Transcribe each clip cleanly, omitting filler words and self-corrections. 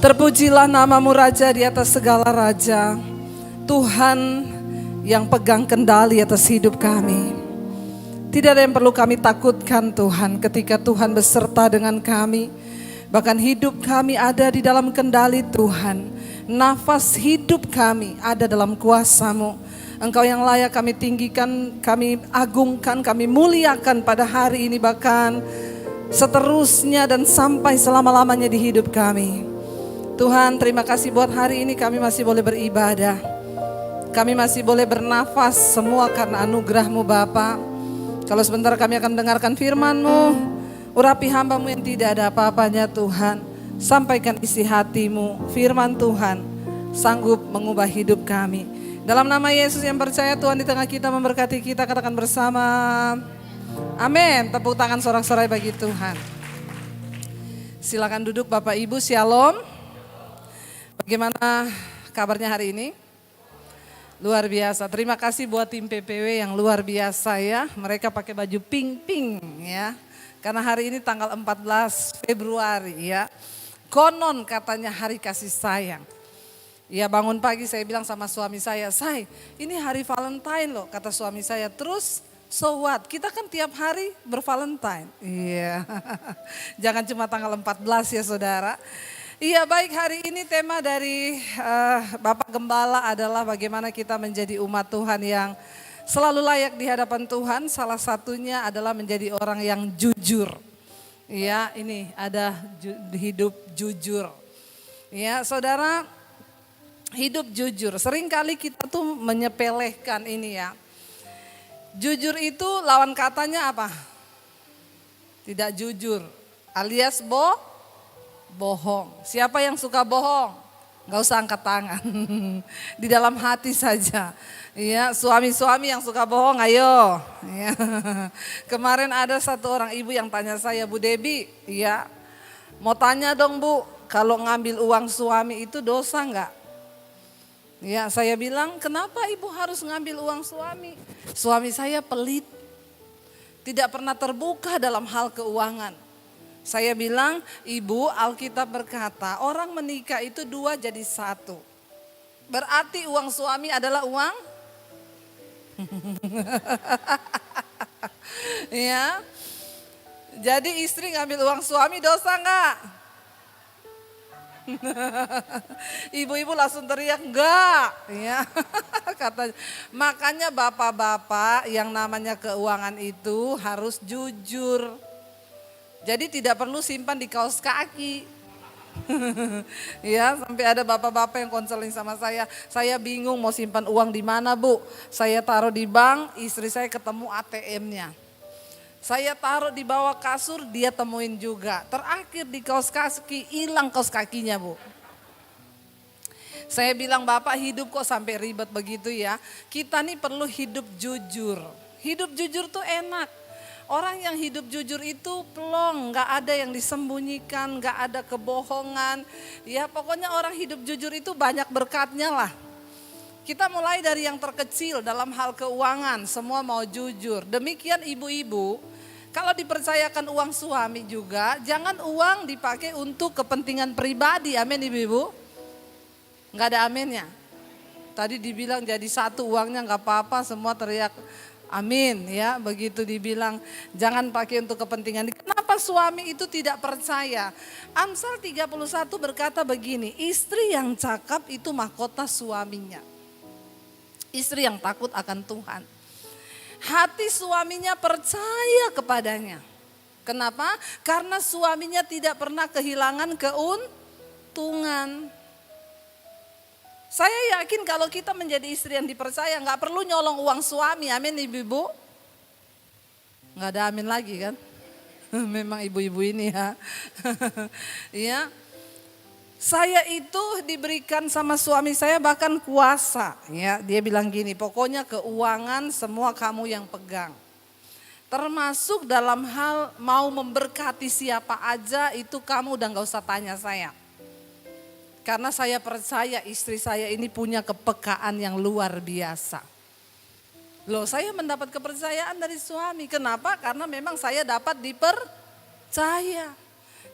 Terpujilah namamu Raja di atas segala raja. Tuhan yang pegang kendali atas hidup kami. Tidak ada yang perlu kami takutkan Tuhan ketika Tuhan beserta dengan kami. Bahkan hidup kami ada di dalam kendali Tuhan. Nafas hidup kami ada dalam kuasa-Mu. Engkau yang layak kami tinggikan, kami agungkan, kami muliakan pada hari ini bahkan seterusnya dan sampai selama-lamanya di hidup kami. Tuhan, terima kasih buat hari ini kami masih boleh beribadah. Kami masih boleh bernafas semua karena anugerah-Mu Bapa. Kalau sebentar kami akan mendengarkan firman-Mu, urapi hamba-Mu yang tidak ada apa-apanya Tuhan. Sampaikan isi hati-Mu, firman Tuhan sanggup mengubah hidup kami. Dalam nama Yesus yang percaya, Tuhan di tengah kita memberkati kita, katakan bersama. Amin. Tepuk tangan sorak-sorai bagi Tuhan. Silakan duduk Bapak Ibu, Shalom. Bagaimana kabarnya hari ini? Luar biasa. Terima kasih buat tim PPW yang luar biasa ya. Mereka pakai baju pink-pink ya. Karena hari ini tanggal 14 Februari ya. Konon katanya hari kasih sayang. Ya bangun pagi saya bilang sama suami saya, "Say, ini hari Valentine loh," kata suami saya. Terus so what? Kita kan tiap hari bervalentine. Iya. Jangan cuma tanggal 14 ya saudara. Iya baik, hari ini tema dari Bapak Gembala adalah bagaimana kita menjadi umat Tuhan yang selalu layak di hadapan Tuhan. Salah satunya adalah menjadi orang yang jujur. Iya, ini ada hidup jujur. Ya, saudara, hidup jujur. Seringkali kita tuh menyepelekan ini ya. Jujur itu lawan katanya apa? Tidak jujur, alias bohong. Siapa yang suka bohong? Gak usah angkat tangan. Di dalam hati saja. Ya, suami-suami yang suka bohong, ayo. Ya. Kemarin ada satu orang ibu yang tanya saya, "Bu Debi, ya, mau tanya dong Bu, kalau ngambil uang suami itu dosa nggak?" Ya, saya bilang, "Kenapa ibu harus ngambil uang suami?" Suami saya pelit, tidak pernah terbuka dalam hal keuangan. Saya bilang, "Ibu, Alkitab berkata orang menikah itu 2 jadi 1. Berarti uang suami adalah uang?" Ya, jadi istri ngambil uang suami dosa nggak? Ibu-ibu langsung teriak, "Enggak." Ya. Katanya, makanya bapak-bapak yang namanya keuangan itu harus jujur. Jadi tidak perlu simpan di kaos kaki. Ya, sampai ada bapak-bapak yang konseling sama saya bingung mau simpan uang di mana Bu. Saya taruh di bank, istri saya ketemu ATM-nya. Saya taruh di bawah kasur, dia temuin juga. Terakhir di kaos kaki, hilang kaos kakinya Bu. Saya bilang, "Bapak hidup kok sampai ribet begitu ya." Kita nih perlu hidup jujur. Hidup jujur tuh enak. Orang yang hidup jujur itu plong, gak ada yang disembunyikan, gak ada kebohongan. Ya pokoknya orang hidup jujur itu banyak berkatnya lah. Kita mulai dari yang terkecil dalam hal keuangan, semua mau jujur. Demikian ibu-ibu, kalau dipercayakan uang suami juga, jangan uang dipakai untuk kepentingan pribadi, amin ibu-ibu. Gak ada aminnya. Tadi dibilang jadi 1 uangnya gak apa-apa, semua teriak amin ya. Begitu dibilang jangan pakai untuk kepentingan. Kenapa suami itu tidak percaya? Amsal 31 berkata begini, istri yang cakap itu mahkota suaminya. Istri yang takut akan Tuhan. Hati suaminya percaya kepadanya. Kenapa? Karena suaminya tidak pernah kehilangan keuntungan. Saya yakin kalau kita menjadi istri yang dipercaya gak perlu nyolong uang suami, amin ibu-ibu. Gak ada amin lagi kan. Memang ibu-ibu ini ya. Ya. Saya itu diberikan sama suami saya bahkan kuasa. Ya, dia bilang gini, "Pokoknya keuangan semua kamu yang pegang. Termasuk dalam hal mau memberkati siapa aja itu kamu udah gak usah tanya saya. Karena saya percaya istri saya ini punya kepekaan yang luar biasa." Loh, saya mendapat kepercayaan dari suami. Kenapa? Karena memang saya dapat dipercaya.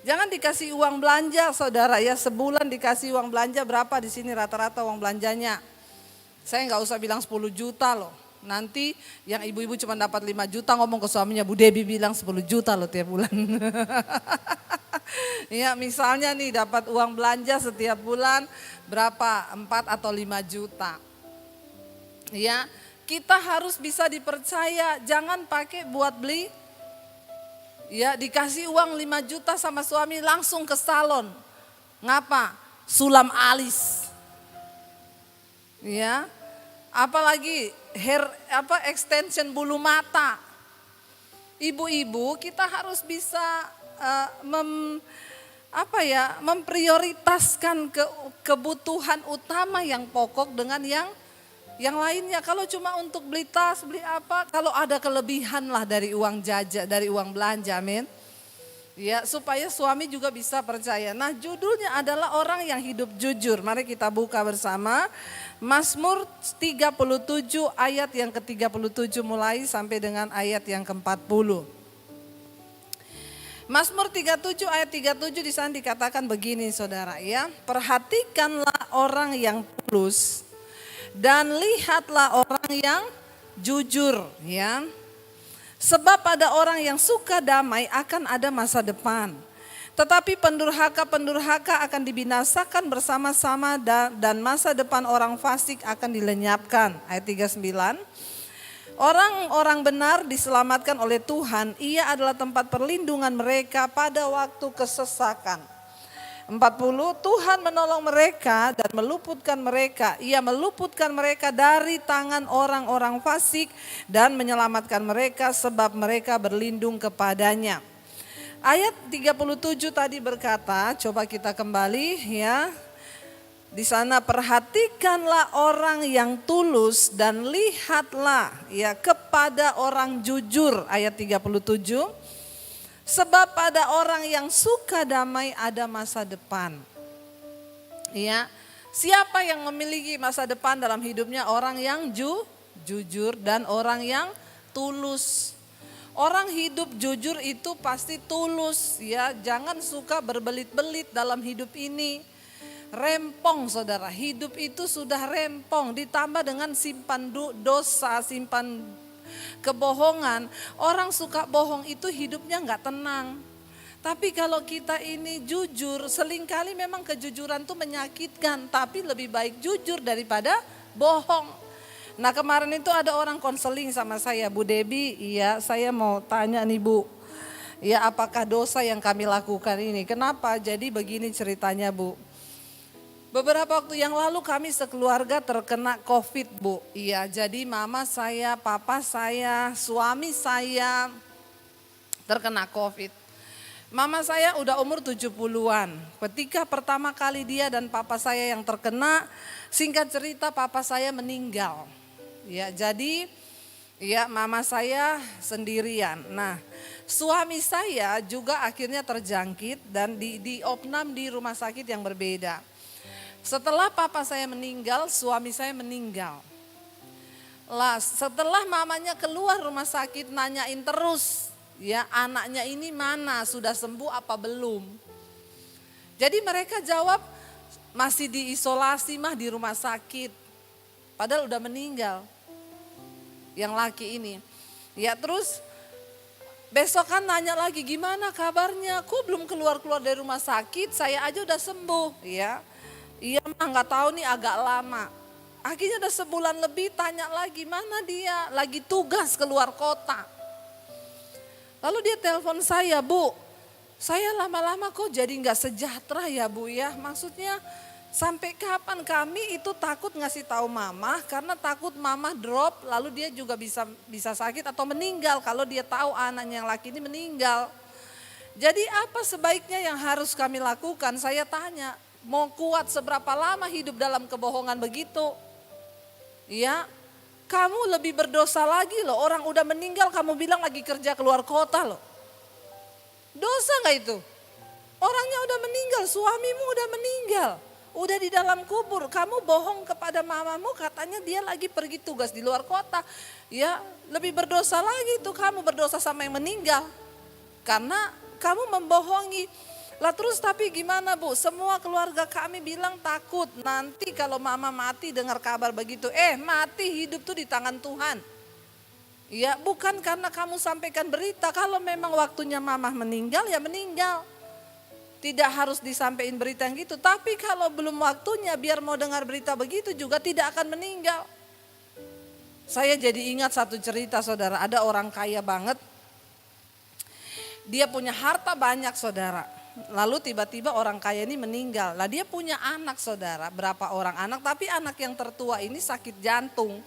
Jangan dikasih uang belanja saudara ya, sebulan dikasih uang belanja berapa di sini rata-rata uang belanjanya. Saya nggak usah bilang 10 juta loh. Nanti yang ibu-ibu cuma dapat 5 juta ngomong ke suaminya, Bu Debi bilang 10 juta loh tiap bulan. Ya misalnya nih dapat uang belanja setiap bulan berapa? 4 atau 5 juta. Ya kita harus bisa dipercaya, jangan pakai buat beli. Ya dikasih uang 5 juta sama suami langsung ke salon. Ngapa? Sulam alis. Ya. Apalagi extension bulu mata. Ibu-ibu kita harus bisa memprioritaskan kebutuhan utama yang pokok dengan yang lainnya. Kalau cuma untuk beli tas, beli apa, kalau ada kelebihan lah dari uang jajan, dari uang belanja, amin. Ya, supaya suami juga bisa percaya. Nah, judulnya adalah orang yang hidup jujur. Mari kita buka bersama Mazmur 37 ayat yang ke-37 mulai sampai dengan ayat yang ke-40. Mazmur 37 ayat 37 di sana dikatakan begini saudara ya. Perhatikanlah orang yang tulus dan lihatlah orang yang jujur ya. Sebab pada orang yang suka damai akan ada masa depan. Tetapi pendurhaka akan dibinasakan bersama-sama dan masa depan orang fasik akan dilenyapkan. Ayat 39. Orang-orang benar diselamatkan oleh Tuhan, ia adalah tempat perlindungan mereka pada waktu kesesakan. 40, Tuhan menolong mereka dan meluputkan mereka. Ia meluputkan mereka dari tangan orang-orang fasik dan menyelamatkan mereka sebab mereka berlindung kepadanya. Ayat 37 tadi berkata, coba kita kembali ya. Di sana perhatikanlah orang yang tulus dan lihatlah ya kepada orang jujur. Ayat 37. Sebab pada orang yang suka damai ada masa depan. Ya, siapa yang memiliki masa depan dalam hidupnya? Orang yang jujur dan orang yang tulus. Orang hidup jujur itu pasti tulus ya. Jangan suka berbelit-belit dalam hidup ini. Rempong saudara, hidup itu sudah rempong. Ditambah dengan simpan dosa, simpan kebohongan. Orang suka bohong itu hidupnya gak tenang. Tapi kalau kita ini jujur, seringkali memang kejujuran itu menyakitkan. Tapi lebih baik jujur daripada bohong. Nah kemarin itu ada orang konseling sama saya, Bu Debi, iya saya mau tanya nih Bu. Ya apakah dosa yang kami lakukan ini? Kenapa? Jadi begini ceritanya Bu. Beberapa waktu yang lalu kami sekeluarga terkena COVID Bu. Iya, jadi mama saya, papa saya, suami saya terkena COVID. Mama saya udah umur 70-an. Ketika pertama kali dia dan papa saya yang terkena, singkat cerita papa saya meninggal. Ya, jadi ya mama saya sendirian. Nah, suami saya juga akhirnya terjangkit dan diopnam di rumah sakit yang berbeda. Setelah papa saya meninggal, suami saya meninggal. Lah, setelah mamanya keluar rumah sakit nanyain terus, ya anaknya ini mana, sudah sembuh apa belum? Jadi mereka jawab masih diisolasi mah di rumah sakit. Padahal udah meninggal. Yang laki ini. Ya terus besokan nanya lagi gimana kabarnya? Kok belum keluar-keluar dari rumah sakit? Saya aja udah sembuh, ya. Iya mah nggak tahu nih agak lama. Akhirnya udah sebulan lebih tanya lagi mana dia, lagi tugas keluar kota. Lalu dia telepon saya, Bu, saya lama-lama kok jadi nggak sejahtera ya Bu ya. Maksudnya sampai kapan kami itu takut ngasih tahu mama karena takut mama drop lalu dia juga bisa sakit atau meninggal kalau dia tahu anaknya yang laki ini meninggal. Jadi apa sebaiknya yang harus kami lakukan? Saya tanya. Mau kuat seberapa lama hidup dalam kebohongan begitu? Ya, kamu lebih berdosa lagi loh. Orang udah meninggal kamu bilang lagi kerja keluar kota loh. Dosa gak itu? Orangnya udah meninggal, suamimu udah meninggal. Udah di dalam kubur, kamu bohong kepada mamamu katanya dia lagi pergi tugas di luar kota. Ya, lebih berdosa lagi tuh kamu berdosa sama yang meninggal. Karena kamu membohongi. Lah terus tapi gimana Bu? Semua keluarga kami bilang takut nanti kalau mama mati dengar kabar begitu. Mati hidup tuh di tangan Tuhan. Ya bukan karena kamu sampaikan berita, kalau memang waktunya mama meninggal ya meninggal. Tidak harus disampaikan berita yang gitu, tapi kalau belum waktunya biar mau dengar berita begitu juga tidak akan meninggal. Saya jadi ingat satu cerita saudara, ada orang kaya banget. Dia punya harta banyak saudara. Lalu tiba-tiba orang kaya ini meninggal. Lah dia punya anak saudara, berapa orang anak, tapi anak yang tertua ini sakit jantung.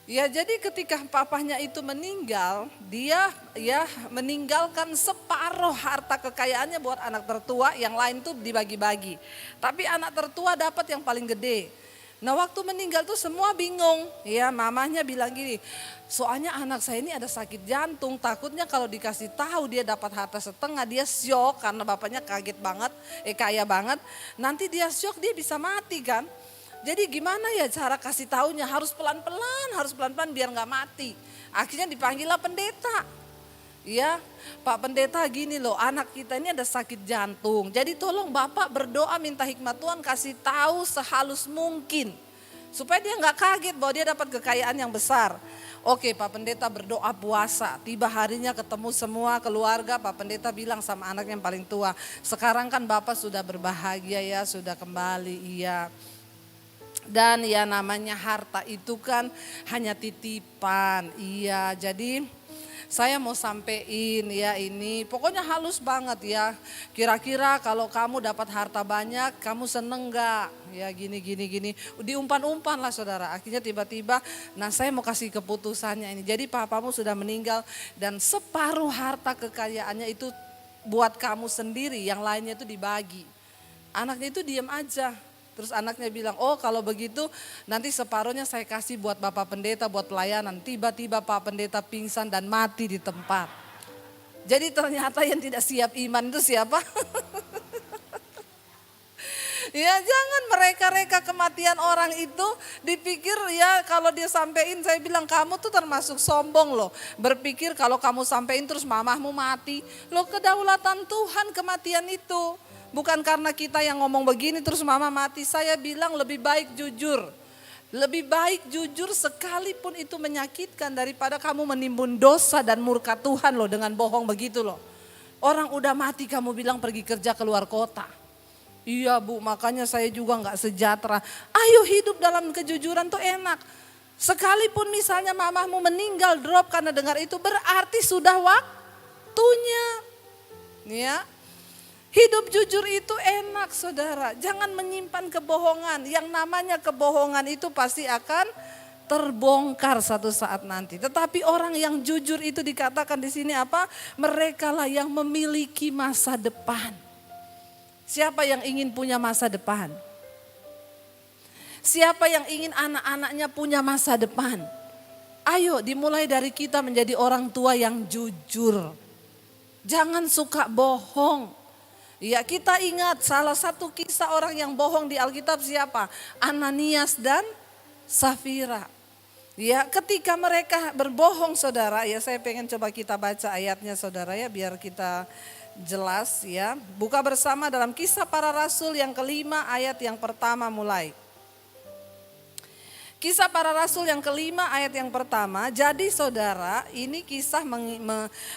Ya jadi ketika papahnya itu meninggal, dia ya meninggalkan separuh harta kekayaannya buat anak tertua, yang lain tuh dibagi-bagi. Tapi anak tertua dapat yang paling gede. Nah waktu meninggal tuh semua bingung, ya mamahnya bilang gini, soalnya anak saya ini ada sakit jantung, takutnya kalau dikasih tahu dia dapat harta setengah, dia syok karena bapaknya kaget banget, kaya banget, nanti dia syok dia bisa mati kan. Jadi gimana ya cara kasih taunya, harus pelan-pelan biar gak mati. Akhirnya dipanggillah pendeta. Ya Pak Pendeta gini loh, anak kita ini ada sakit jantung. Jadi tolong Bapak berdoa minta hikmat Tuhan kasih tahu sehalus mungkin. Supaya dia gak kaget bahwa dia dapat kekayaan yang besar. Oke Pak Pendeta berdoa puasa, tiba harinya ketemu semua keluarga, Pak Pendeta bilang sama anak yang paling tua, sekarang kan Bapak sudah berbahagia ya, sudah kembali, iya. Dan ya namanya harta itu kan hanya titipan, iya. Jadi saya mau sampein ya ini, pokoknya halus banget ya. Kira-kira kalau kamu dapat harta banyak, kamu seneng gak? Ya gini. Diumpan-umpan lah saudara. Akhirnya tiba-tiba, nah saya mau kasih keputusannya ini. Jadi papamu sudah meninggal dan separuh harta kekayaannya itu buat kamu sendiri, yang lainnya itu dibagi. Anaknya itu diam aja. Terus anaknya bilang, oh kalau begitu nanti separuhnya saya kasih buat Bapak Pendeta, buat pelayanan. Tiba-tiba Pak Pendeta pingsan dan mati di tempat. Jadi ternyata yang tidak siap iman itu siapa? Ya jangan mereka-reka kematian orang itu dipikir ya kalau dia sampein, saya bilang kamu tuh termasuk sombong loh. Berpikir kalau kamu sampein terus mamahmu mati. Loh kedaulatan Tuhan kematian itu. Bukan karena kita yang ngomong begini terus mama mati. Saya bilang lebih baik jujur. Lebih baik jujur sekalipun itu menyakitkan daripada kamu menimbun dosa dan murka Tuhan loh dengan bohong begitu loh. Orang udah mati kamu bilang pergi kerja keluar kota. Iya Bu, makanya saya juga gak sejahtera. Ayo hidup dalam kejujuran tuh enak. Sekalipun misalnya mamahmu meninggal drop karena dengar itu, berarti sudah waktunya. Ya. Hidup jujur itu enak saudara, jangan menyimpan kebohongan. Yang namanya kebohongan itu pasti akan terbongkar satu saat nanti. Tetapi orang yang jujur itu dikatakan di sini apa? Mereka lah yang memiliki masa depan. Siapa yang ingin punya masa depan? Siapa yang ingin anak-anaknya punya masa depan? Ayo dimulai dari kita menjadi orang tua yang jujur. Jangan suka bohong. Ya kita ingat salah satu kisah orang yang bohong di Alkitab siapa? Ananias dan Safira. Ya ketika mereka berbohong saudara, ya saya pengen coba kita baca ayatnya saudara ya biar kita jelas ya. Buka bersama dalam Kisah Para Rasul yang kelima ayat yang pertama mulai. Kisah Para Rasul yang kelima ayat yang pertama. Jadi saudara ini kisah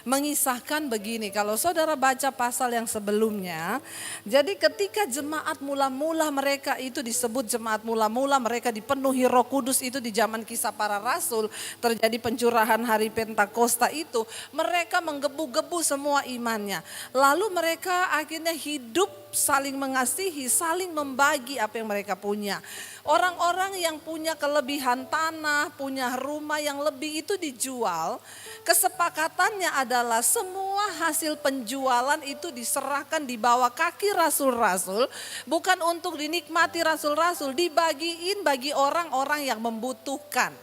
mengisahkan begini. Kalau saudara baca pasal yang sebelumnya. Jadi ketika jemaat mula-mula mereka itu disebut jemaat mula-mula. Mereka dipenuhi Roh Kudus itu di zaman Kisah Para Rasul. Terjadi pencurahan hari Pentakosta itu. Mereka menggebu-gebu semua imannya. Lalu mereka akhirnya hidup saling mengasihi, saling membagi apa yang mereka punya. Orang-orang yang punya kelebihan tanah, punya rumah yang lebih itu dijual. Kesepakatannya adalah semua hasil penjualan itu diserahkan di bawah kaki rasul-rasul. Bukan untuk dinikmati rasul-rasul, dibagiin bagi orang-orang yang membutuhkan.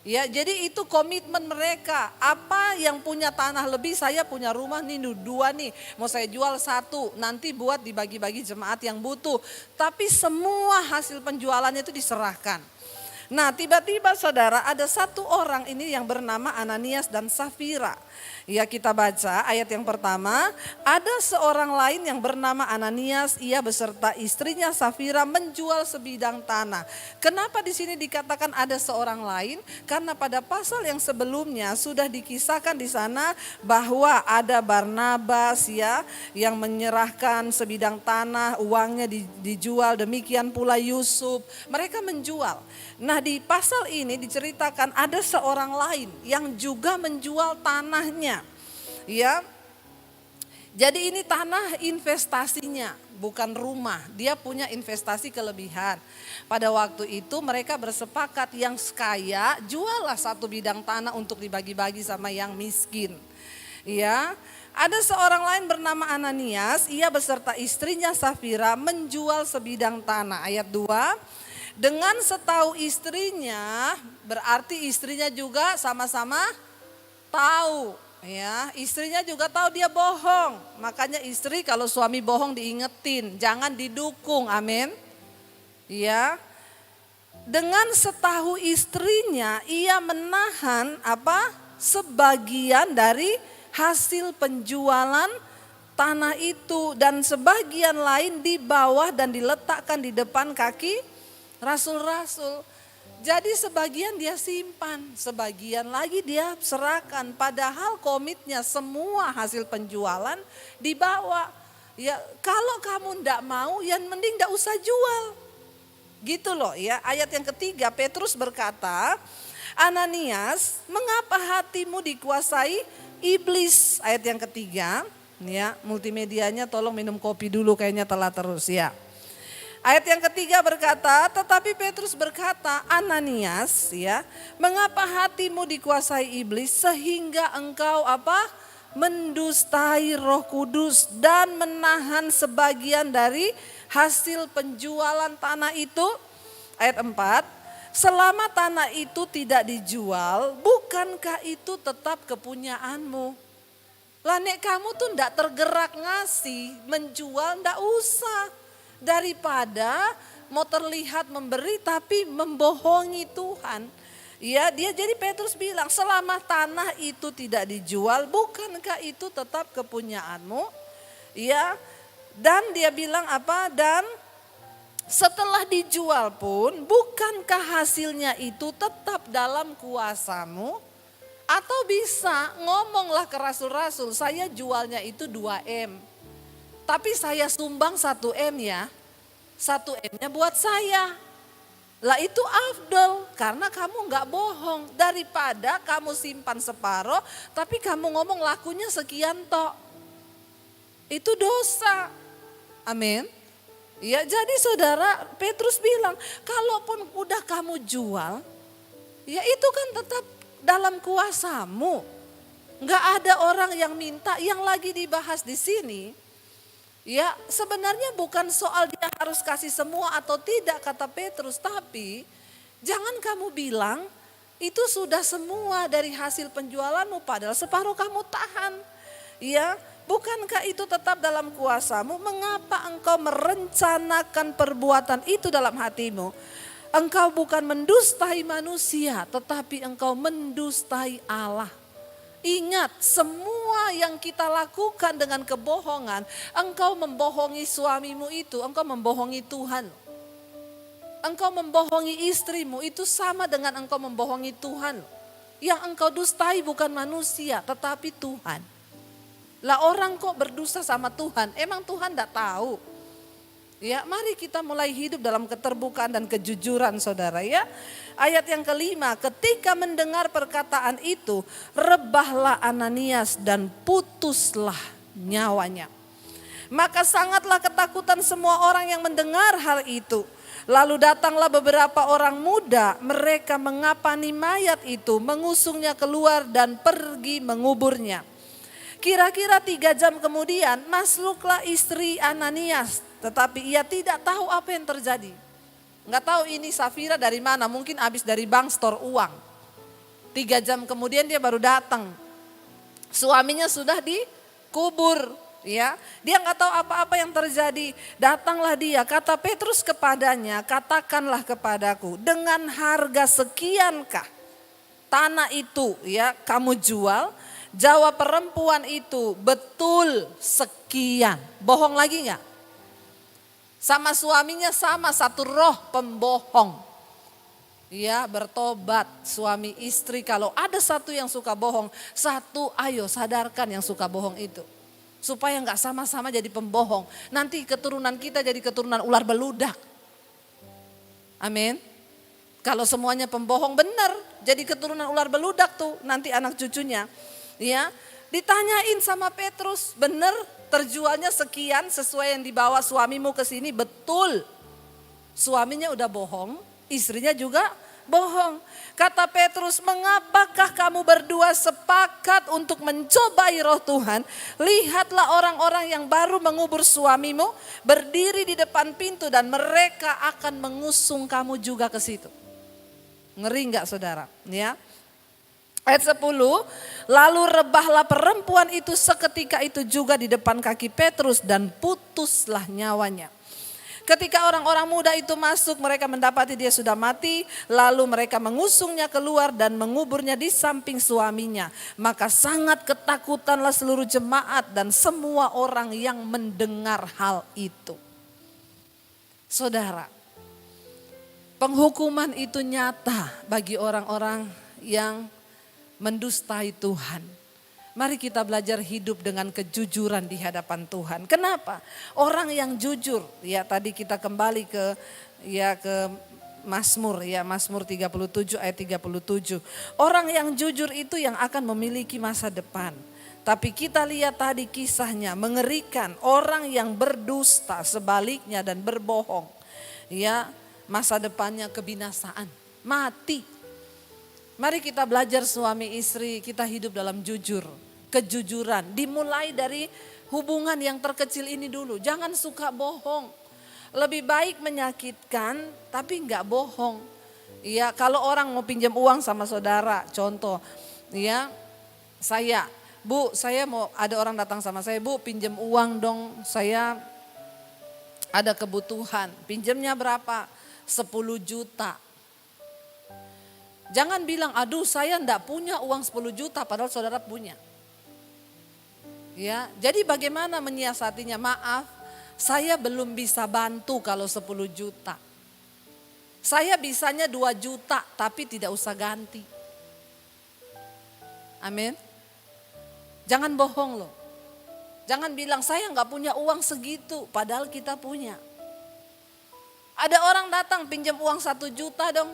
Ya, jadi itu komitmen mereka. Apa yang punya tanah lebih, saya punya rumah nih 2 nih. Mau saya jual 1, nanti buat dibagi-bagi jemaat yang butuh. Tapi semua hasil penjualannya itu diserahkan. Nah tiba-tiba saudara ada satu orang ini yang bernama Ananias dan Safira. Ya, kita baca ayat yang pertama, ada seorang lain yang bernama Ananias, ia beserta istrinya Safira menjual sebidang tanah. Kenapa di sini dikatakan ada seorang lain? Karena pada pasal yang sebelumnya sudah dikisahkan di sana bahwa ada Barnabas ya yang menyerahkan sebidang tanah, uangnya dijual, demikian pula Yusuf. Mereka menjual. Nah, di pasal ini diceritakan ada seorang lain yang juga menjual tanahnya. Ya, jadi ini tanah investasinya, bukan rumah. Dia punya investasi kelebihan. Pada waktu itu mereka bersepakat yang kaya juallah satu bidang tanah untuk dibagi-bagi sama yang miskin. Ya, ada seorang lain bernama Ananias, ia beserta istrinya Safira menjual sebidang tanah. Ayat 2, dengan setahu istrinya, berarti istrinya juga sama-sama tahu. Ya, istrinya juga tahu dia bohong. Makanya istri kalau suami bohong diingetin, jangan didukung. Amin. Ya. Dengan setahu istrinya ia menahan sebagian dari hasil penjualan tanah itu dan sebagian lain di bawah dan diletakkan di depan kaki rasul-rasul. Jadi sebagian dia simpan, sebagian lagi dia serahkan. Padahal komitnya semua hasil penjualan dibawa. Ya, kalau kamu ndak mau, ya mending ndak usah jual. Gitu loh ya. Ayat yang ketiga, Petrus berkata, Ananias, mengapa hatimu dikuasai iblis? Ayat yang ketiga, ya multimedianya tolong minum kopi dulu, kayaknya telah terus ya. Ayat yang ketiga berkata, tetapi Petrus berkata, Ananias ya, mengapa hatimu dikuasai iblis sehingga engkau mendustai Roh Kudus dan menahan sebagian dari hasil penjualan tanah itu. Ayat 4, selama tanah itu tidak dijual, bukankah itu tetap kepunyaanmu? Lah nek kamu tuh ndak tergerak ngasih, menjual ndak usah. Daripada mau terlihat memberi tapi membohongi Tuhan. Ya, jadi Petrus bilang selama tanah itu tidak dijual, bukankah itu tetap kepunyaanmu? Ya, dan dia bilang dan setelah dijual pun bukankah hasilnya itu tetap dalam kuasamu? Atau bisa ngomonglah ke rasul-rasul, saya jualnya itu 2M. Tapi saya sumbang 1M ya, 1M-nya buat saya. Lah itu afdol karena kamu gak bohong. Daripada kamu simpan separoh tapi kamu ngomong lakunya sekian tok. Itu dosa. Amin. Ya, jadi saudara, Petrus bilang kalaupun udah kamu jual, ya itu kan tetap dalam kuasamu. Gak ada orang yang minta. Yang lagi dibahas di sini, ya sebenarnya bukan soal dia harus kasih semua atau tidak kata Petrus. Tapi jangan kamu bilang itu sudah semua dari hasil penjualanmu padahal separuh kamu tahan. Ya, bukankah itu tetap dalam kuasamu? Mengapa engkau merencanakan perbuatan itu dalam hatimu? Engkau bukan mendustai manusia tetapi engkau mendustai Allah. Ingat, semua yang kita lakukan dengan kebohongan, engkau membohongi suamimu itu, engkau membohongi Tuhan. Engkau membohongi istrimu, itu sama dengan engkau membohongi Tuhan. Yang engkau dustai bukan manusia, tetapi Tuhan. Lah orang kok berdusta sama Tuhan, emang Tuhan enggak tahu? Ya, mari kita mulai hidup dalam keterbukaan dan kejujuran saudara ya. Ayat yang kelima, ketika mendengar perkataan itu, rebahlah Ananias dan putuslah nyawanya. Maka sangatlah ketakutan semua orang yang mendengar hal itu. Lalu datanglah beberapa orang muda, mereka mengapani mayat itu, mengusungnya keluar dan pergi menguburnya. Kira-kira 3 jam kemudian masuklah istri Ananias, tetapi ia tidak tahu apa yang terjadi. Enggak tahu ini Safira dari mana, mungkin habis dari bank store uang. 3 jam kemudian dia baru datang. Suaminya sudah dikubur, ya. Dia enggak tahu apa-apa yang terjadi. Datanglah dia, kata Petrus kepadanya, katakanlah kepadaku, dengan harga sekiankah tanah itu ya kamu jual? Jawab perempuan itu, betul sekian. Bohong lagi enggak? Sama suaminya sama, satu roh pembohong. Ya, bertobat suami istri. Kalau ada satu yang suka bohong, satu ayo sadarkan yang suka bohong itu. Supaya enggak sama-sama jadi pembohong. Nanti keturunan kita jadi keturunan ular beludak. Amin. Kalau semuanya pembohong benar, jadi keturunan ular beludak tuh nanti anak cucunya. Ya, ditanyain sama Petrus, benar terjualnya sekian sesuai yang dibawa suamimu ke sini, betul. Suaminya udah bohong, istrinya juga bohong. Kata Petrus, mengapakah kamu berdua sepakat untuk mencobai roh Tuhan? Lihatlah orang-orang yang baru mengubur suamimu berdiri di depan pintu dan mereka akan mengusung kamu juga ke situ. Ngeri enggak saudara? Ya. Ayat 10, lalu rebahlah perempuan itu seketika itu juga di depan kaki Petrus dan putuslah nyawanya. Ketika orang-orang muda itu masuk, mereka mendapati dia sudah mati, lalu mereka mengusungnya keluar dan menguburnya di samping suaminya. Maka sangat ketakutanlah seluruh jemaat dan semua orang yang mendengar hal itu. Saudara, penghukuman itu nyata bagi orang-orang yang mendustai Tuhan. Mari kita belajar hidup dengan kejujuran di hadapan Tuhan. Kenapa? Orang yang jujur, ya tadi kita kembali ke Mazmur, ya Mazmur 37 ayat 37. Orang yang jujur itu yang akan memiliki masa depan. Tapi kita lihat tadi kisahnya mengerikan, orang yang berdusta sebaliknya dan berbohong. Ya, masa depannya kebinasaan, mati. Mari kita belajar suami istri, kita hidup dalam jujur, kejujuran. Dimulai dari hubungan yang terkecil ini dulu, jangan suka bohong. Lebih baik menyakitkan tapi enggak bohong. Ya, kalau orang mau pinjam uang sama saudara, contoh, ya Bu, saya mau, ada orang datang sama saya, Bu pinjam uang dong, saya ada kebutuhan, pinjamnya berapa? 10 juta. Jangan bilang, aduh saya enggak punya uang 10 juta padahal saudara punya. Ya, jadi bagaimana menyiasatinya? Maaf, saya belum bisa bantu kalau 10 juta. Saya bisanya 2 juta tapi tidak usah ganti. Amin. Jangan bohong loh. Jangan bilang saya enggak punya uang segitu padahal kita punya. Ada orang datang pinjam uang 1 juta dong.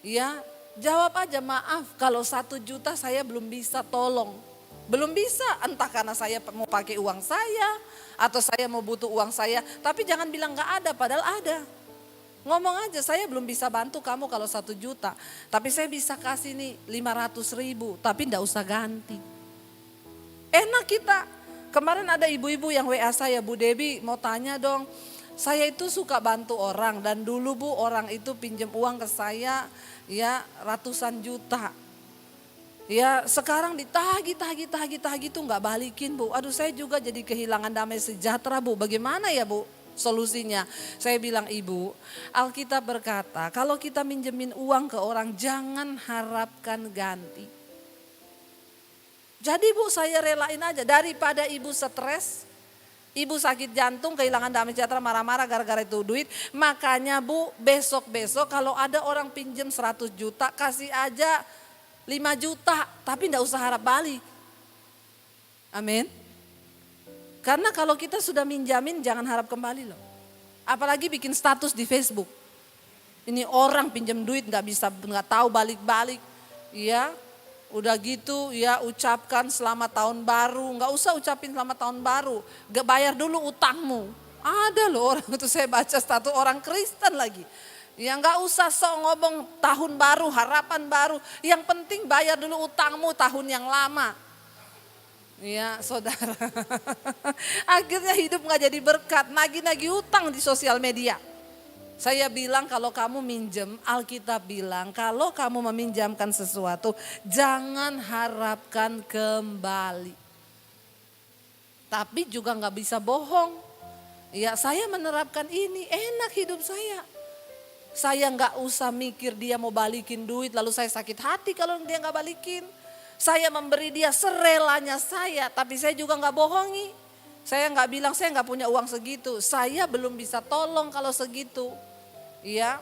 Ya, jawab aja, maaf kalau 1 juta saya belum bisa tolong. Belum bisa, entah karena saya mau pakai uang saya atau saya mau butuh uang saya. Tapi jangan bilang gak ada, padahal ada. Ngomong aja, saya belum bisa bantu kamu kalau 1 juta. Tapi saya bisa kasih nih 500.000, tapi gak usah ganti. Enak kita. Kemarin ada ibu-ibu yang WA saya, Bu Debi mau tanya dong. Saya itu suka bantu orang dan dulu Bu orang itu pinjam uang ke saya ya ratusan juta. Ya sekarang ditagih tuh nggak balikin Bu. Aduh saya juga jadi kehilangan damai sejahtera Bu. Bagaimana ya Bu solusinya? Saya bilang Ibu, Alkitab berkata kalau kita minjemin uang ke orang jangan harapkan ganti. Jadi Bu saya relain aja daripada Ibu stres. Ibu sakit jantung, kehilangan damai sejahtera, marah-marah gara-gara itu duit. Makanya Bu, besok-besok kalau ada orang pinjam 100 juta, kasih aja 5 juta. Tapi enggak usah harap balik. Amin. Karena kalau kita sudah minjamin, jangan harap kembali loh. Apalagi bikin status di Facebook. Ini orang pinjam duit nggak tahu balik-balik. Ya. Udah gitu ya ucapkan selamat tahun baru, nggak usah ucapin selamat tahun baru, gak bayar dulu utangmu. Ada loh orang itu saya baca status orang Kristen lagi. Ya nggak usah sok ngomong tahun baru, harapan baru, yang penting bayar dulu utangmu tahun yang lama. Ya saudara, akhirnya hidup nggak jadi berkat, nagih-nagih utang di sosial media. Saya bilang kalau kamu minjem, Alkitab bilang kalau kamu meminjamkan sesuatu jangan harapkan kembali. Tapi juga gak bisa bohong. Ya saya menerapkan ini, enak hidup saya. Saya gak usah mikir dia mau balikin duit lalu saya sakit hati kalau dia gak balikin. Saya memberi dia serelanya saya, tapi saya juga nggak bohongi. Saya nggak bilang saya nggak punya uang segitu. Saya belum bisa tolong kalau segitu. Iya.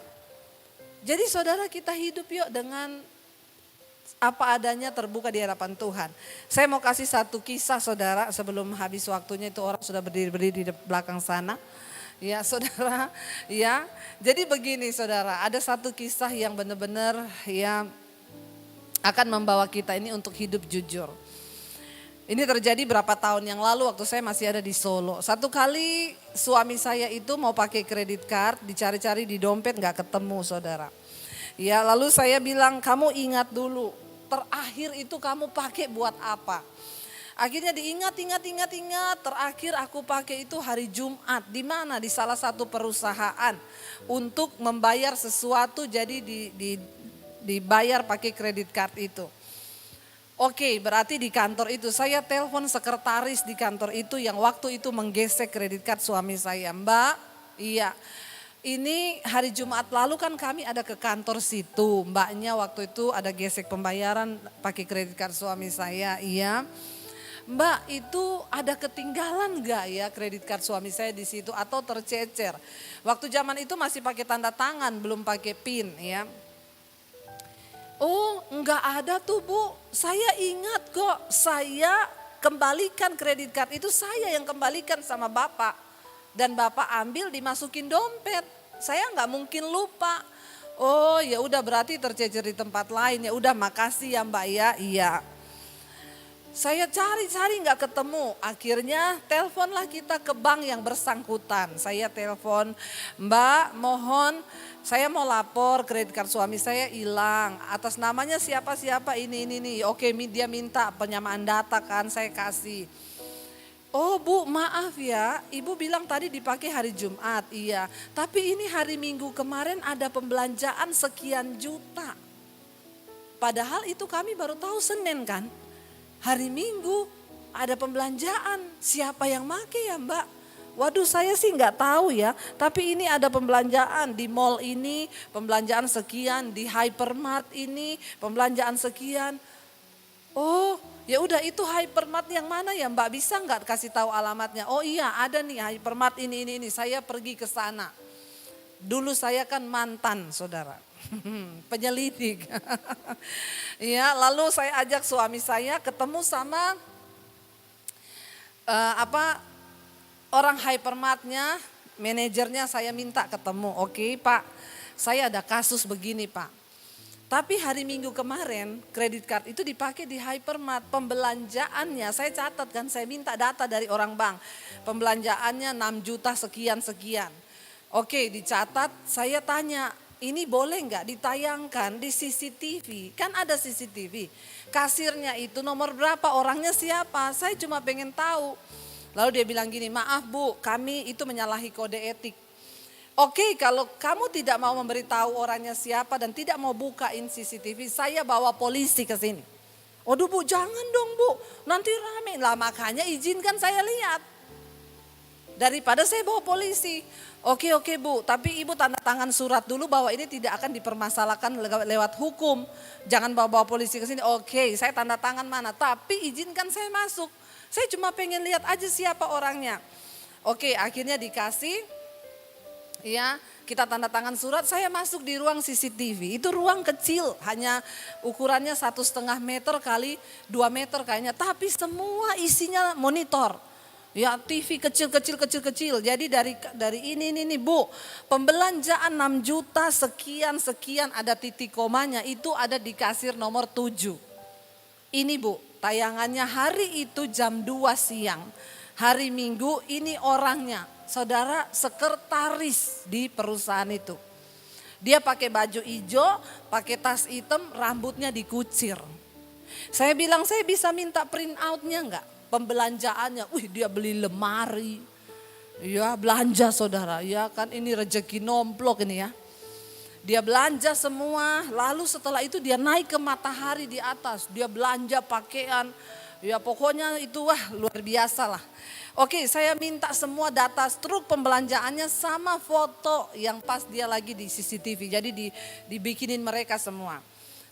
Jadi saudara, kita hidup yuk dengan apa adanya, terbuka di hadapan Tuhan. Saya mau kasih satu kisah saudara, sebelum habis waktunya, itu orang sudah berdiri di belakang sana. Ya saudara, ya. Jadi begini saudara, ada satu kisah yang benar-benar ya akan membawa kita ini untuk hidup jujur. Ini terjadi berapa tahun yang lalu waktu saya masih ada di Solo. Satu kali suami saya itu mau pakai kredit card, dicari-cari di dompet nggak ketemu saudara. Ya lalu saya bilang, kamu ingat dulu, terakhir itu kamu pakai buat apa? Akhirnya diingat, terakhir aku pakai itu hari Jumat. Di mana? Di salah satu perusahaan untuk membayar sesuatu, jadi dibayar pakai kredit card itu. Oke, berarti di kantor itu saya telepon sekretaris di kantor itu yang waktu itu menggesek kredit card suami saya. Mbak, iya. Ini hari Jumat lalu kan kami ada ke kantor situ. Mbaknya waktu itu ada gesek pembayaran pakai kredit card suami saya. Iya. Mbak, itu ada ketinggalan gak ya kredit card suami saya di situ atau tercecer? Waktu zaman itu masih pakai tanda tangan, belum pakai PIN ya. Oh enggak ada tuh Bu, saya ingat kok, saya kembalikan kredit card itu, saya yang kembalikan sama Bapak. Dan Bapak ambil dimasukin dompet, saya nggak mungkin lupa. Oh ya udah, berarti tercecer di tempat lain, ya udah makasih ya Mbak ya, iya. Saya cari-cari nggak ketemu, akhirnya teleponlah kita ke bank yang bersangkutan. Saya telepon, Mbak mohon saya mau lapor kredit card suami saya hilang, atas namanya siapa-siapa ini. Oke, dia minta penyamaan data kan, saya kasih. Oh Bu, maaf ya, Ibu bilang tadi dipakai hari Jumat, iya. Tapi ini hari Minggu kemarin ada pembelanjaan sekian juta. Padahal itu kami baru tahu Senin kan. Hari Minggu ada pembelanjaan, siapa yang make ya Mbak? Waduh, saya sih nggak tahu ya, tapi ini ada pembelanjaan di mall ini, pembelanjaan sekian, di hypermart ini, pembelanjaan sekian. Oh ya udah, itu hypermart yang mana ya Mbak, bisa nggak kasih tahu alamatnya? Oh iya ada nih hypermart ini, saya pergi ke sana. Dulu saya kan mantan saudara. Penyelidik. Ya, lalu saya ajak suami saya ketemu sama orang hypermartnya, manajernya saya minta ketemu. Oke Pak, saya ada kasus begini Pak. Tapi hari Minggu kemarin kredit card itu dipakai di hypermart, pembelanjaannya saya catat kan, saya minta data dari orang bank. Pembelanjaannya 6 juta sekian. Oke, dicatat, saya tanya, ini boleh nggak ditayangkan di CCTV? Kan ada CCTV. Kasirnya itu nomor berapa, orangnya siapa? Saya cuma pengen tahu. Lalu dia bilang gini, maaf Bu, kami itu menyalahi kode etik. Oke, kalau kamu tidak mau memberitahu orangnya siapa dan tidak mau bukain CCTV, saya bawa polisi ke sini. Waduh Bu, jangan dong Bu, nanti rame. Lah makanya izinkan saya lihat. Daripada saya bawa polisi. Oke Bu, tapi Ibu tanda tangan surat dulu bahwa ini tidak akan dipermasalahkan lewat hukum. Jangan bawa polisi ke sini. Oke, saya tanda tangan mana, tapi izinkan saya masuk. Saya cuma pengen lihat aja siapa orangnya. Oke, akhirnya dikasih. Ya, kita tanda tangan surat, saya masuk di ruang CCTV. Itu ruang kecil, hanya ukurannya 1,5 meter kali 2 meter kayaknya. Tapi semua isinya monitor. Ya, TV kecil. Jadi dari ini Bu, pembelanjaan 6 juta sekian ada titik komanya, itu ada di kasir nomor 7. Ini Bu, tayangannya hari itu jam 2 siang. Hari Minggu, ini orangnya, saudara, sekretaris di perusahaan itu. Dia pakai baju hijau, pakai tas hitam, rambutnya dikucir. Saya bilang, saya bisa minta print outnya enggak? Pembelanjaannya, dia beli lemari, ya belanja saudara, ya kan ini rezeki nomplok ini ya. Dia belanja semua, lalu setelah itu dia naik ke matahari di atas, dia belanja pakaian, ya pokoknya itu luar biasa lah. Oke, saya minta semua data struk pembelanjaannya sama foto yang pas dia lagi di CCTV, jadi dibikinin mereka semua.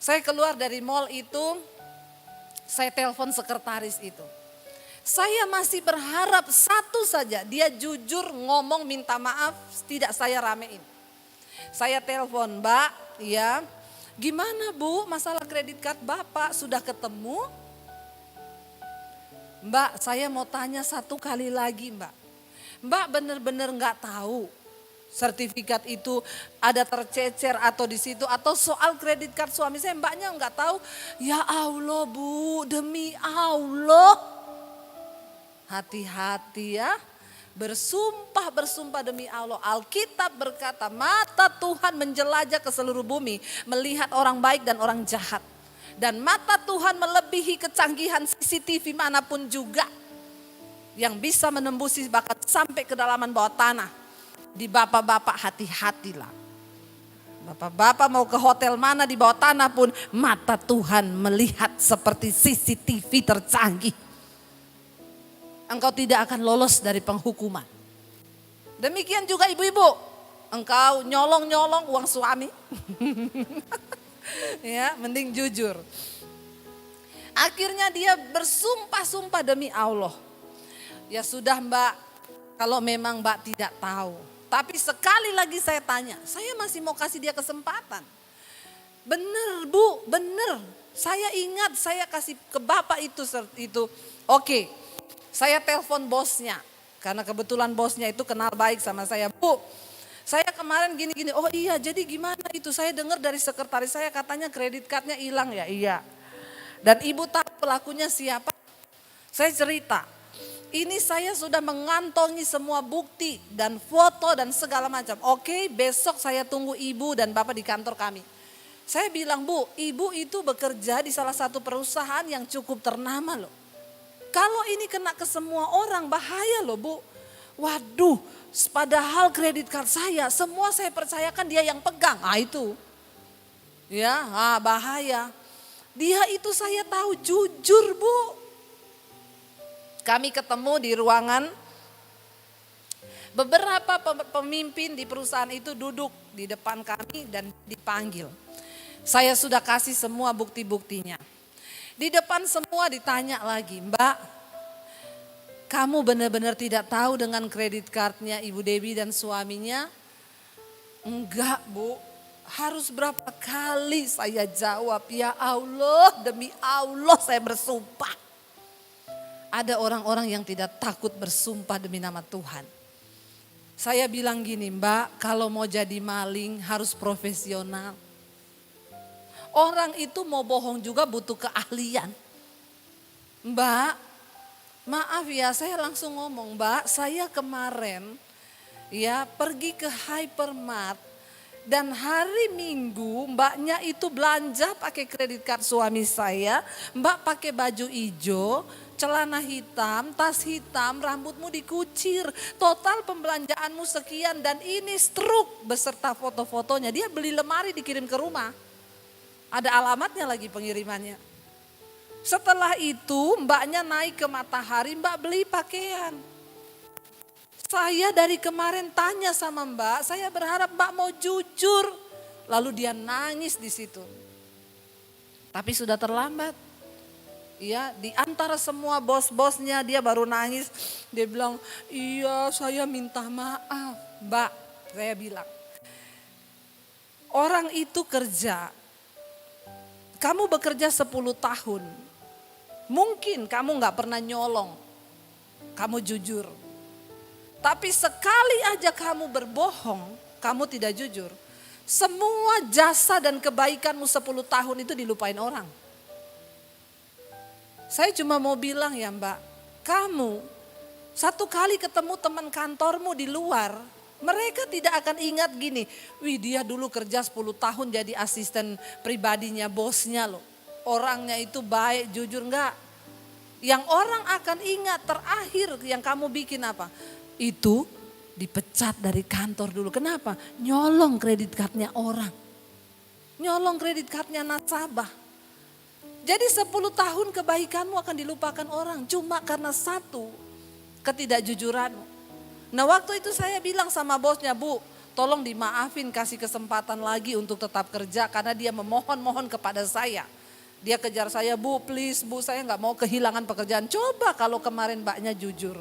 Saya keluar dari mall itu, Saya telepon sekretaris itu. Saya masih berharap satu saja, dia jujur ngomong minta maaf, tidak saya ramein. Saya telepon, Mbak, ya, gimana Bu masalah kredit card Bapak sudah ketemu? Mbak, saya mau tanya satu kali lagi Mbak. Mbak benar-benar nggak tahu sertifikat itu ada tercecer atau di situ atau soal kredit card suami saya Mbaknya nggak tahu. Ya Allah Bu, demi Allah. Hati-hati ya, bersumpah demi Allah. Alkitab berkata mata Tuhan menjelajah ke seluruh bumi, melihat orang baik dan orang jahat. Dan mata Tuhan melebihi kecanggihan CCTV manapun juga yang bisa menembusi bahkan sampai kedalaman bawah tanah. Di bapak-bapak hati-hatilah. Bapak-bapak mau ke hotel mana di bawah tanah pun mata Tuhan melihat seperti CCTV tercanggih. Engkau tidak akan lolos dari penghukuman. Demikian juga ibu-ibu, engkau nyolong-nyolong uang suami. Ya, mending jujur. Akhirnya dia bersumpah-sumpah demi Allah. Ya sudah Mbak, kalau memang Mbak tidak tahu. Tapi sekali lagi saya tanya, saya masih mau kasih dia kesempatan. Bener Bu, bener. Saya ingat saya kasih ke Bapak itu. Oke. Saya telepon bosnya, karena kebetulan bosnya itu kenal baik sama saya. Bu, saya kemarin gini-gini, oh iya jadi gimana itu, saya dengar dari sekretaris saya katanya kredit cardnya hilang ya, iya. Dan ibu tahu pelakunya siapa? Saya cerita, ini saya sudah mengantongi semua bukti dan foto dan segala macam. Oke, besok saya tunggu ibu dan bapak di kantor kami. Saya bilang Bu, ibu itu bekerja di salah satu perusahaan yang cukup ternama loh. Kalau ini kena ke semua orang bahaya loh Bu. Waduh, padahal kredit card saya semua saya percayakan dia yang pegang. Ah itu. Ya, bahaya. Dia itu saya tahu jujur Bu. Kami ketemu di ruangan. Beberapa pemimpin di perusahaan itu duduk di depan kami dan dipanggil. Saya sudah kasih semua bukti-buktinya. Di depan semua ditanya lagi, Mbak, kamu benar-benar tidak tahu dengan kredit cardnya Ibu Dewi dan suaminya? Enggak Bu, harus berapa kali saya jawab, ya Allah demi Allah saya bersumpah. Ada orang-orang yang tidak takut bersumpah demi nama Tuhan. Saya bilang gini, Mbak, kalau mau jadi maling harus profesional. Orang itu mau bohong juga butuh keahlian. Mbak, maaf ya saya langsung ngomong, Mbak, saya kemarin ya pergi ke hypermart dan hari Minggu mbaknya itu belanja pakai kredit card suami saya. Mbak pakai baju hijau, celana hitam, tas hitam, rambutmu dikucir. Total pembelanjaanmu sekian dan ini struk beserta foto-fotonya. Dia beli lemari dikirim ke rumah. Ada alamatnya lagi pengirimannya. Setelah itu mbaknya naik ke Matahari, mbak beli pakaian. Saya dari kemarin tanya sama mbak, saya berharap mbak mau jujur. Lalu dia nangis di situ. Tapi sudah terlambat. Ya, di antara semua bos-bosnya dia baru nangis. Dia bilang, iya saya minta maaf. Mbak, saya bilang. Orang itu kerja. Kamu bekerja 10 tahun, mungkin kamu gak pernah nyolong, kamu jujur. Tapi sekali aja kamu berbohong, kamu tidak jujur. Semua jasa dan kebaikanmu 10 tahun itu dilupain orang. Saya cuma mau bilang ya Mbak, kamu satu kali ketemu teman kantormu di luar, mereka tidak akan ingat gini, wih dia dulu kerja 10 tahun jadi asisten pribadinya bosnya loh. Orangnya itu baik, jujur enggak. Yang orang akan ingat terakhir yang kamu bikin apa? Itu dipecat dari kantor dulu. Kenapa? Nyolong kredit cardnya orang. Nyolong kredit cardnya nasabah. Jadi 10 tahun kebaikanmu akan dilupakan orang cuma karena satu ketidakjujuranmu. Nah waktu itu saya bilang sama bosnya, Bu tolong dimaafin kasih kesempatan lagi untuk tetap kerja karena dia memohon-mohon kepada saya. Dia kejar saya, Bu please Bu, saya nggak mau kehilangan pekerjaan. Coba kalau kemarin mbaknya jujur,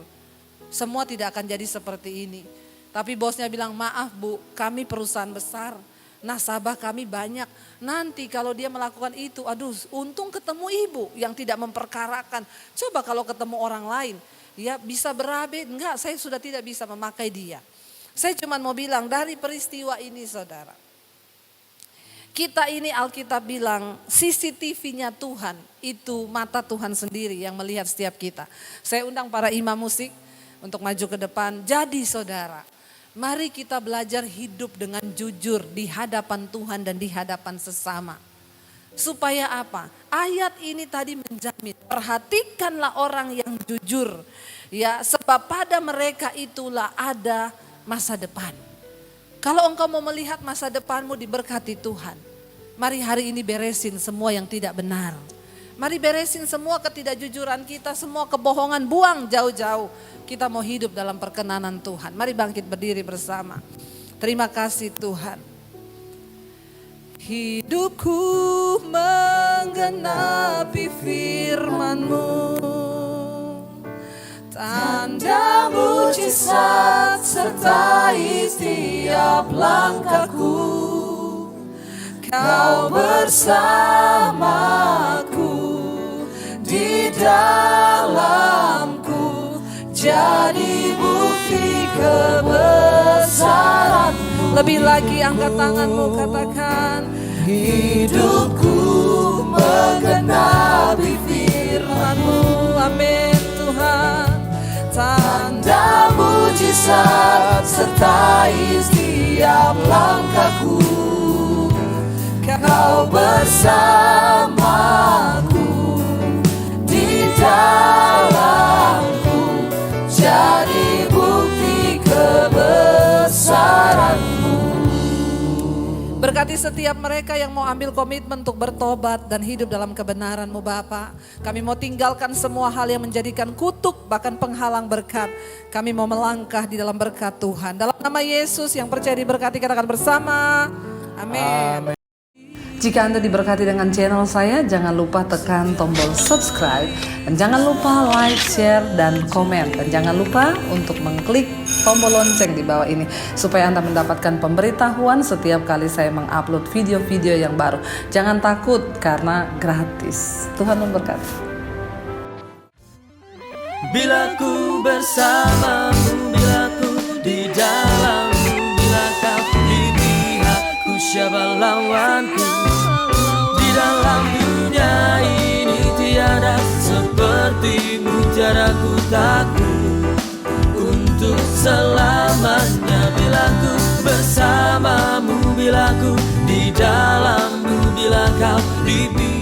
semua tidak akan jadi seperti ini. Tapi bosnya bilang, maaf Bu, kami perusahaan besar, nasabah kami banyak. Nanti kalau dia melakukan itu, aduh untung ketemu ibu yang tidak memperkarakan. Coba kalau ketemu orang lain, ya bisa berabe. Enggak, saya sudah tidak bisa memakai dia. Saya cuma mau bilang dari peristiwa ini saudara, kita ini Alkitab bilang CCTV-nya Tuhan, itu mata Tuhan sendiri yang melihat setiap kita. Saya undang para imam musik untuk maju ke depan. Jadi saudara, mari kita belajar hidup dengan jujur di hadapan Tuhan dan di hadapan sesama. Supaya apa? Ayat ini tadi menjamin, perhatikanlah orang yang jujur. Ya, sebab pada mereka itulah ada masa depan. Kalau engkau mau melihat masa depanmu diberkati Tuhan, mari hari ini beresin semua yang tidak benar. Mari beresin semua ketidakjujuran kita, semua kebohongan, buang jauh-jauh. Kita mau hidup dalam perkenanan Tuhan. Mari bangkit berdiri bersama. Terima kasih Tuhan. Hidupku menggenapi firman-Mu, tanda mujizat sertai setiap langkahku. Kau bersamaku, di dalamku, jadi bukti kebesaran-Mu. Lebih lagi angkat tanganmu, katakan, hidupku menggenapi firman-Mu. Amin Tuhan. Tanda mujizat sertai setiap langkahku. Kau bersamaku, di dalamku, jadi bukti kebesaran-Mu. Berkati setiap mereka yang mau ambil komitmen untuk bertobat dan hidup dalam kebenaran-Mu Bapa. Kami mau tinggalkan semua hal yang menjadikan kutuk, bahkan penghalang berkat. Kami mau melangkah di dalam berkat Tuhan. Dalam nama Yesus yang percaya diberkati, katakan bersama. Amin. Jika Anda diberkati dengan channel saya, jangan lupa tekan tombol subscribe. Dan jangan lupa like, share, dan komen. Dan jangan lupa untuk mengklik tombol lonceng di bawah ini. Supaya Anda mendapatkan pemberitahuan setiap kali saya mengupload video-video yang baru. Jangan takut karena gratis. Tuhan memberkati. Bila ku bersamamu, bila ku di dalammu, bila kau di pihakku, siapa lawanku? Di dalam dunia ini tiada sepertimu, tiada ku takut untuk selamanya. Bila ku bersamamu, bila ku di dalammu, bila kau di pihakku,